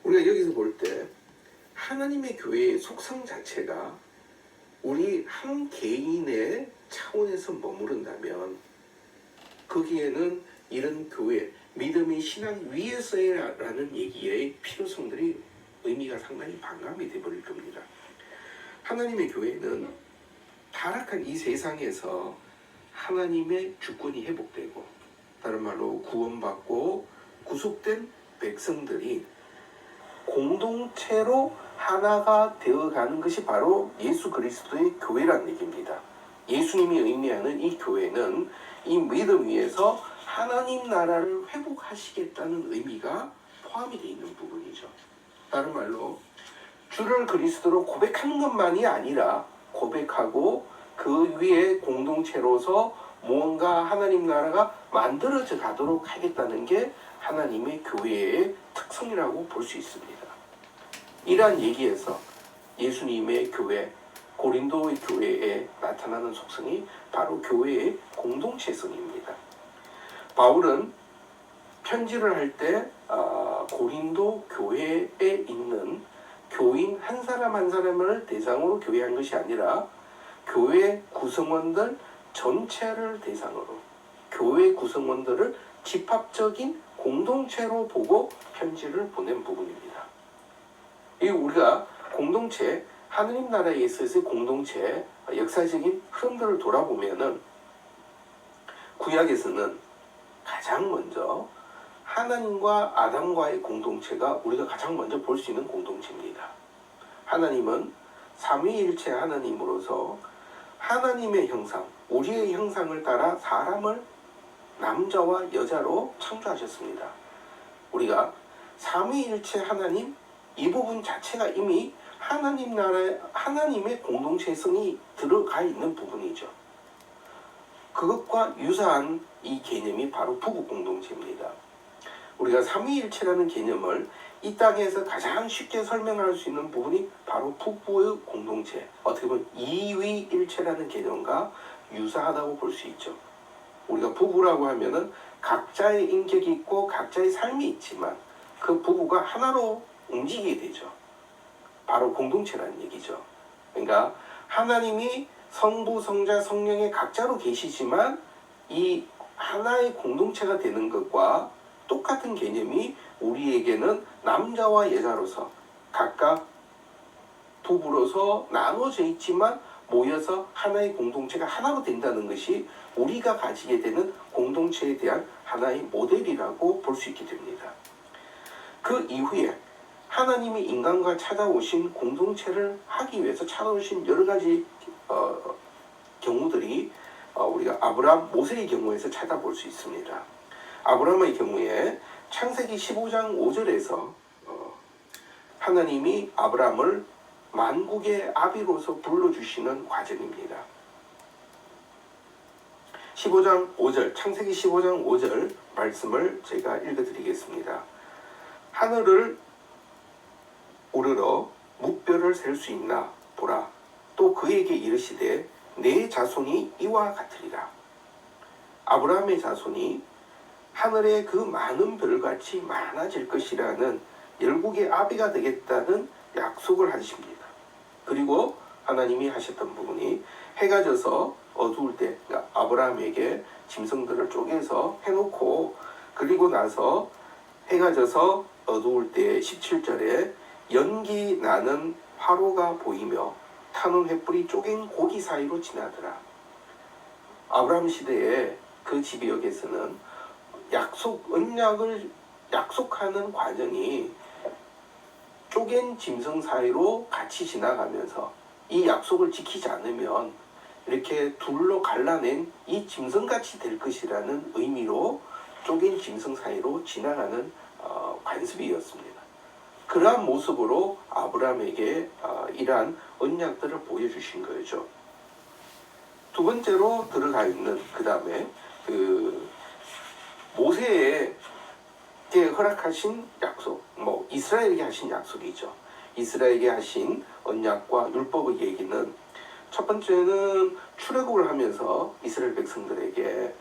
우리가 여기서 볼 때 하나님의 교회의 속성 자체가 우리 한 개인의 차원에서 머무른다면 거기에는 이런 교회, 믿음의 신앙 위에서라는 얘기의 필요성들이 의미가 상당히 반감이 되어버릴 겁니다. 하나님의 교회는 타락한 이 세상에서 하나님의 주권이 회복되고, 다른 말로 구원받고 구속된 백성들이 공동체로 하나가 되어가는 것이 바로 예수 그리스도의 교회라는 얘기입니다. 예수님이 의미하는 이 교회는 이 믿음 위에서 하나님 나라를 회복하시겠다는 의미가 포함이 되어 있는 부분이죠. 다른 말로 주를 그리스도로 고백하는 것만이 아니라 고백하고 그 위에 공동체로서 무언가 하나님 나라가 만들어져 가도록 하겠다는 게 하나님의 교회의 특성이라고 볼 수 있습니다. 이러한 얘기에서 예수님의 교회, 고린도의 교회에 나타나는 속성이 바로 교회의 공동체성입니다. 바울은 편지를 할 때 고린도 교회에 있는 교인 한 사람 한 사람을 대상으로 교회한 것이 아니라 교회 구성원들 전체를 대상으로, 교회 구성원들을 집합적인 공동체로 보고 편지를 보낸 부분입니다. 이 우리가 공동체, 하느님 나라에 있어서의 공동체 역사적인 흐름들을 돌아보면은 구약에서는 가장 먼저 하나님과 아담과의 공동체가 우리가 가장 먼저 볼 수 있는 공동체입니다. 하나님은 삼위일체 하나님으로서 하나님의 형상, 우리의 형상을 따라 사람을 남자와 여자로 창조하셨습니다. 우리가 삼위일체 하나님, 이 부분 자체가 이미 하나님 나라의 하나님의 공동체성이 들어가 있는 부분이죠. 그것과 유사한 이 개념이 바로 부부 공동체입니다. 우리가 삼위일체라는 개념을 이 땅에서 가장 쉽게 설명할 수 있는 부분이 바로 부부의 공동체, 어떻게 보면 이위일체라는 개념과 유사하다고 볼 수 있죠. 우리가 부부라고 하면은 각자의 인격이 있고 각자의 삶이 있지만 그 부부가 하나로 움직이게 되죠. 바로 공동체라는 얘기죠. 그러니까 하나님이 성부, 성자, 성령의 각자로 계시지만 이 하나의 공동체가 되는 것과 똑같은 개념이 우리에게는 남자와 여자로서 각각 부부로서 나눠져 있지만 모여서 하나의 공동체가 하나로 된다는 것이 우리가 가지게 되는 공동체에 대한 하나의 모델이라고 볼 수 있게 됩니다. 그 이후에 하나님이 인간과 찾아오신 공동체를 하기 위해서 찾아오신 여러 가지 경우들이 우리가 아브라함, 모세의 경우에서 찾아볼 수 있습니다. 아브라함의 경우에 창세기 15장 5절에서 하나님이 아브라함을 만국의 아비로서 불러주시는 과정입니다. 15장 5절, 창세기 15장 5절 말씀을 제가 읽어드리겠습니다. 하늘을 오르러 묵별을 셀 수 있나 보라. 또 그에게 이르시되 내 자손이 이와 같으리라. 아브라함의 자손이 하늘의 그 많은 별같이 많아질 것이라는 열국의 아비가 되겠다는 약속을 하십니다. 그리고 하나님이 하셨던 부분이 해가 져서 어두울 때, 그러니까 아브라함에게 짐승들을 쪼개서 해놓고, 그리고 나서 해가 져서 어두울 때 17절에 연기 나는 화로가 보이며 타는 횃불이 쪼갠 고기 사이로 지나더라. 아브라함 시대에 그 지역에서는 언약을 약속하는 과정이 쪼갠 짐승 사이로 같이 지나가면서 이 약속을 지키지 않으면 이렇게 둘로 갈라낸 이 짐승같이 될 것이라는 의미로 쪼갠 짐승 사이로 지나가는 관습이었습니다. 그러한 모습으로 아브라함에게 이러한 언약들을 보여주신 거죠. 두 번째로 들어가 있는 그 다음에 모세에게 허락하신 약속, 이스라엘에게 하신 약속이죠. 이스라엘에게 하신 언약과 율법의 얘기는 첫 번째는 출애굽을 하면서 이스라엘 백성들에게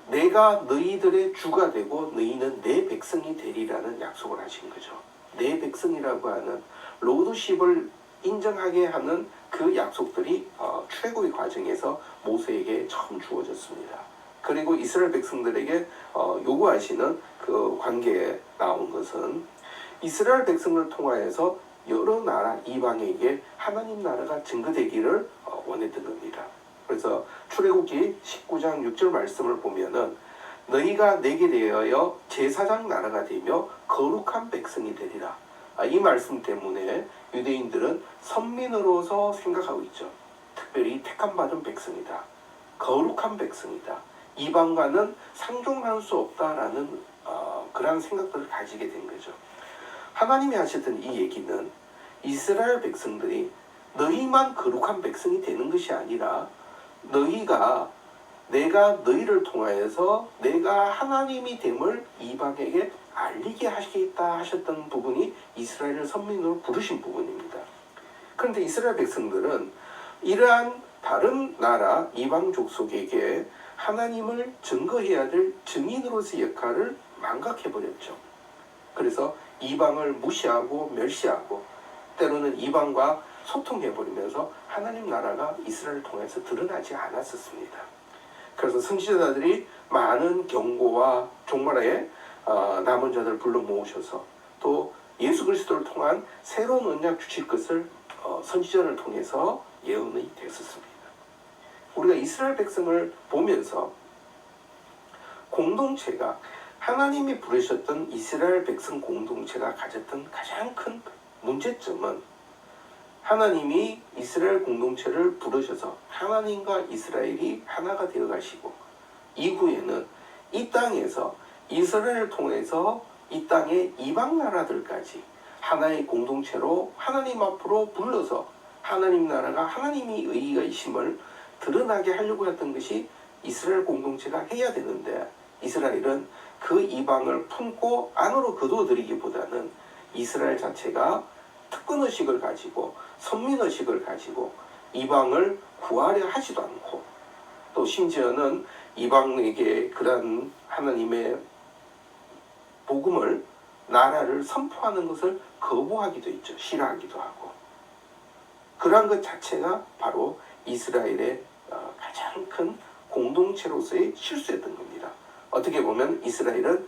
내가 너희들의 주가 되고 너희는 내 백성이 되리라는 약속을 하신 거죠. 내 백성이라고 하는 로드십을 인정하게 하는 그 약속들이 출애굽의 과정에서 모세에게 처음 주어졌습니다. 그리고 이스라엘 백성들에게 요구하시는 그 관계에 나온 것은 이스라엘 백성을 통하여서 여러 나라 이방에게 하나님 나라가 증거되기를 원했던 겁니다. 그래서 출애굽기 19장 6절 말씀을 보면은 너희가 내게 대하여 제사장 나라가 되며 거룩한 백성이 되리라. 이 말씀 때문에 유대인들은 선민으로서 생각하고 있죠. 특별히 택함받은 백성이다. 거룩한 백성이다. 이방과는 상종할 수 없다라는 그런 생각들을 가지게 된 거죠. 하나님이 하셨던 이 얘기는 이스라엘 백성들이 너희만 거룩한 백성이 되는 것이 아니라 너희가 내가 너희를 통하여서 내가 하나님이 됨을 이방에게 알리게 하시겠다 하셨던 부분이 이스라엘을 선민으로 부르신 부분입니다. 그런데 이스라엘 백성들은 이러한 다른 나라 이방 족속에게 하나님을 증거해야 될 증인으로서의 역할을 망각해버렸죠. 그래서 이방을 무시하고 멸시하고 때로는 이방과 소통해버리면서 하나님 나라가 이스라엘을 통해서 드러나지 않았었습니다. 그래서 선지자들이 많은 경고와 종말에 남은 자들을 불러 모으셔서 또 예수 그리스도를 통한 새로운 언약 주실 것을 선지자를 통해서 예언이 됐었습니다. 우리가 이스라엘 백성을 보면서 공동체가 하나님이 부르셨던 이스라엘 백성 공동체가 가졌던 가장 큰 문제점은 하나님이 이스라엘 공동체를 부르셔서 하나님과 이스라엘이 하나가 되어 가시고 이후에는 이 땅에서 이스라엘을 통해서 이 땅의 이방 나라들까지 하나의 공동체로 하나님 앞으로 불러서 하나님 나라가 하나님의 의의가 있음을 드러나게 하려고 했던 것이 이스라엘 공동체가 해야 되는데 이스라엘은 그 이방을 품고 안으로 거두어들이기보다는 이스라엘 자체가 특권의식을 가지고 선민의식을 가지고 이방을 구하려 하지도 않고 또 심지어는 이방에게 그런 하나님의 복음을 나라를 선포하는 것을 거부하기도 했죠. 싫어하기도 하고 그러한 것 자체가 바로 이스라엘의 가장 큰 공동체로서의 실수였던 겁니다. 어떻게 보면 이스라엘은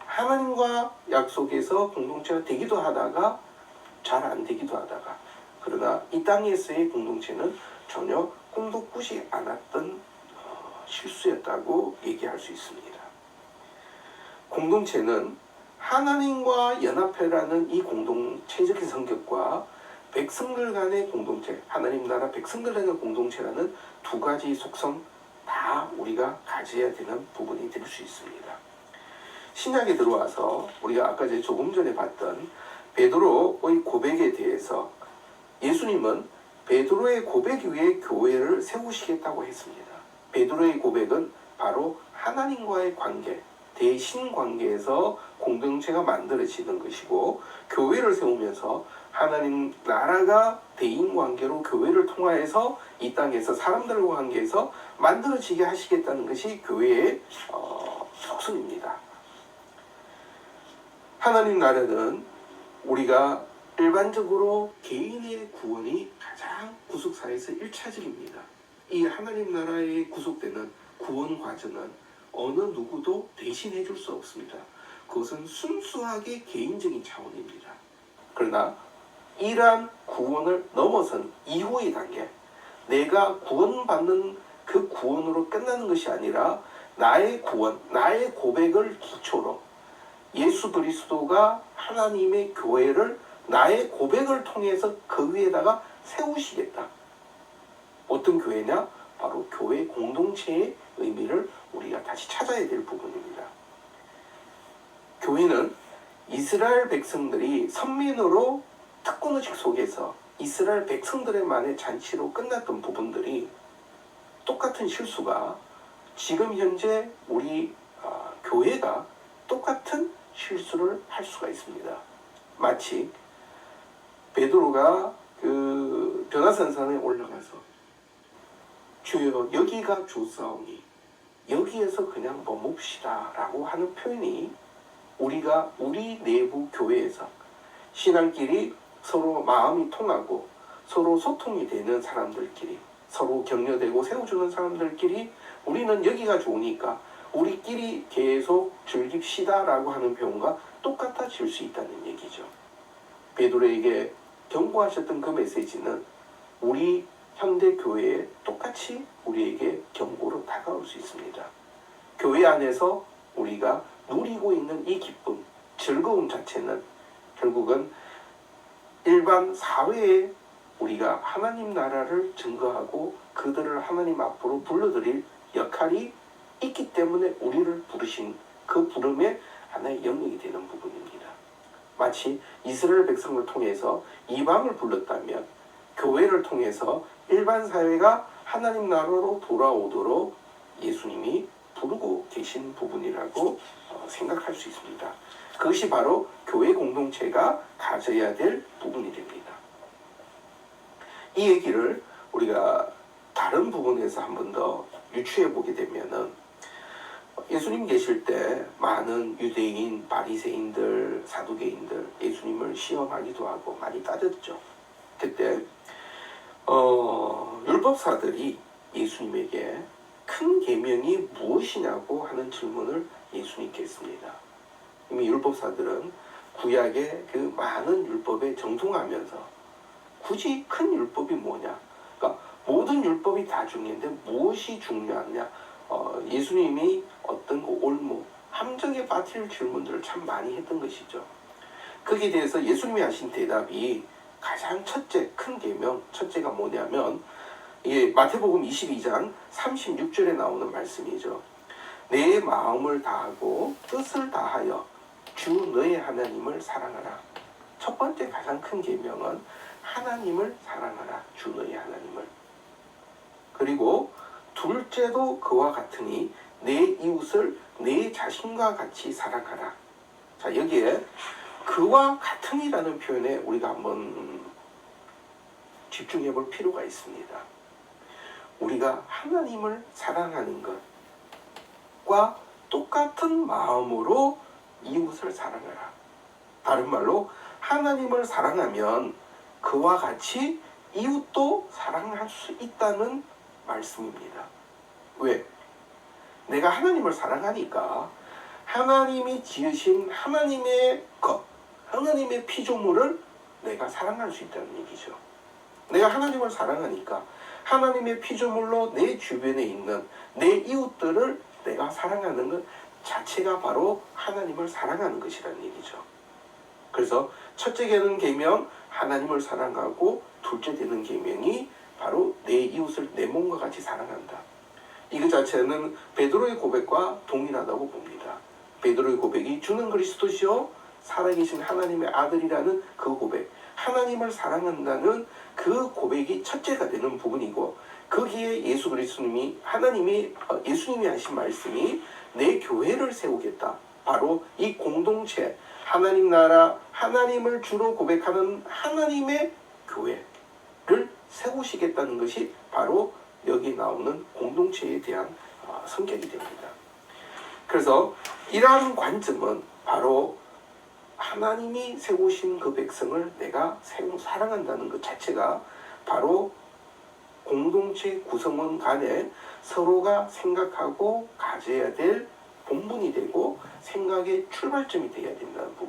하나님과 약속에서 공동체가 되기도 하다가 잘 안 되기도 하다가 그러나 이 땅에서의 공동체는 전혀 꿈도 꾸지 않았던 실수였다고 얘기할 수 있습니다. 공동체는 하나님과 연합회라는 이 공동체적인 성격과 백성들 간의 공동체, 하나님 나라 백성들 간의 공동체라는 두 가지 속성 다 우리가 가져야 되는 부분이 될 수 있습니다. 신약에 들어와서 우리가 아까 조금 전에 봤던 베드로의 고백에 대해서 예수님은 베드로의 고백 위에 교회를 세우시겠다고 했습니다. 베드로의 고백은 바로 하나님과의 관계, 대신 관계에서 공동체가 만들어지는 것이고 교회를 세우면서 하나님 나라가 대인 관계로 교회를 통하여서 이 땅에서 사람들과 관계에서 만들어지게 하시겠다는 것이 교회의 속성입니다. 하나님 나라는 우리가 일반적으로 개인의 구원이 가장 구속사에서 1차적입니다. 이 하나님 나라에 구속되는 구원 과정은 어느 누구도 대신해 줄 수 없습니다. 그것은 순수하게 개인적인 차원입니다. 그러나 이러한 구원을 넘어선 이후의 단계, 내가 구원받는 그 구원으로 끝나는 것이 아니라 나의 구원, 나의 고백을 기초로 예수 그리스도가 하나님의 교회를 나의 고백을 통해서 그 위에다가 세우시겠다. 어떤 교회냐? 바로 교회 공동체의 의미를 우리가 다시 찾아야 될 부분입니다. 교회는 이스라엘 백성들이 선민으로 특권의식 속에서 이스라엘 백성들의만의 잔치로 끝났던 부분들이 똑같은 실수가 지금 현재 우리 교회가 똑같은 실수를 할 수가 있습니다. 마치 베드로가 그 변화산산에 올라가서 주여 여기가 좋사오니 여기에서 그냥 머뭅시다 라고 하는 표현이 우리가 우리 내부 교회에서 신앙끼리 서로 마음이 통하고 서로 소통이 되는 사람들끼리, 서로 격려되고 세워주는 사람들끼리 우리는 여기가 좋으니까 우리끼리 계속 즐깁시다라고 하는 표현과 똑같아질 수 있다는 얘기죠. 베드로에게 경고하셨던 그 메시지는 우리 현대 교회에 똑같이 우리에게 경고로 다가올 수 있습니다. 교회 안에서 우리가 누리고 있는 이 기쁨, 즐거움 자체는 결국은 일반 사회에 우리가 하나님 나라를 증거하고 그들을 하나님 앞으로 불러들일 역할이 있기 때문에 우리를 부르신 그 부름의 하나의 영역이 되는 부분입니다. 마치 이스라엘 백성을 통해서 이방을 불렀다면 교회를 통해서 일반 사회가 하나님 나라로 돌아오도록 예수님이 부르고 계신 부분이라고 생각할 수 있습니다. 그것이 바로 교회 공동체가 가져야 될 부분이 됩니다. 이 얘기를 우리가 다른 부분에서 한 번 더 유추해 보게 되면은 예수님 계실 때 많은 유대인, 바리새인들, 사두개인들 예수님을 시험하기도 하고 많이 따졌죠. 그때 율법사들이 예수님에게 큰 계명이 무엇이냐고 하는 질문을 예수님께 했습니다. 이미 율법사들은 구약의 그 많은 율법에 정통하면서 굳이 큰 율법이 뭐냐? 그러니까 모든 율법이 다 중요한데 무엇이 중요하냐? 예수님이 어떤 그 올무, 함정에 빠뜨릴 질문들을 참 많이 했던 것이죠. 거기에 대해서 예수님이 하신 대답이 가장 첫째, 큰 계명, 첫째가 뭐냐면 이게 마태복음 22장 36절에 나오는 말씀이죠. 내 마음을 다하고 뜻을 다하여 주 너의 하나님을 사랑하라. 첫 번째 가장 큰 계명은 하나님을 사랑하라. 주 너의 하나님을. 그리고 둘째도 그와 같으니 내 이웃을 내 자신과 같이 사랑하라. 자, 여기에 그와 같으니라는 표현에 우리가 한번 집중해 볼 필요가 있습니다. 우리가 하나님을 사랑하는 것과 똑같은 마음으로 이웃을 사랑하라. 다른 말로 하나님을 사랑하면 그와 같이 이웃도 사랑할 수 있다는 말씀입니다. 왜? 내가 하나님을 사랑하니까 하나님이 지으신 하나님의 것, 하나님의 피조물을 내가 사랑할 수 있다는 얘기죠. 내가 하나님을 사랑하니까 하나님의 피조물로 내 주변에 있는 내 이웃들을 내가 사랑하는 것 자체가 바로 하나님을 사랑하는 것이라는 얘기죠. 그래서 첫째 계명 하나님을 사랑하고 둘째 되는 계명이 바로 내 이웃을 내 몸과 같이 사랑한다. 이거 자체는 베드로의 고백과 동일하다고 봅니다. 베드로의 고백이 주는 그리스도시요 살아계신 하나님의 아들이라는 그 고백, 하나님을 사랑한다는 그 고백이 첫째가 되는 부분이고, 거기에 예수 그리스도님이 예수님이 하신 말씀이 내 교회를 세우겠다. 바로 이 공동체, 하나님 나라, 하나님을 주로 고백하는 하나님의 교회를 세우시겠다는 것이 바로 여기 나오는 공동체에 대한 성격이 됩니다. 그래서 이러한 관점은 바로 하나님이 세우신 그 백성을 내가 사랑한다는 것 자체가 바로 공동체 구성원 간에 서로가 생각하고 가져야 될 본분이 되고 생각의 출발점이 되어야 된다는 부분.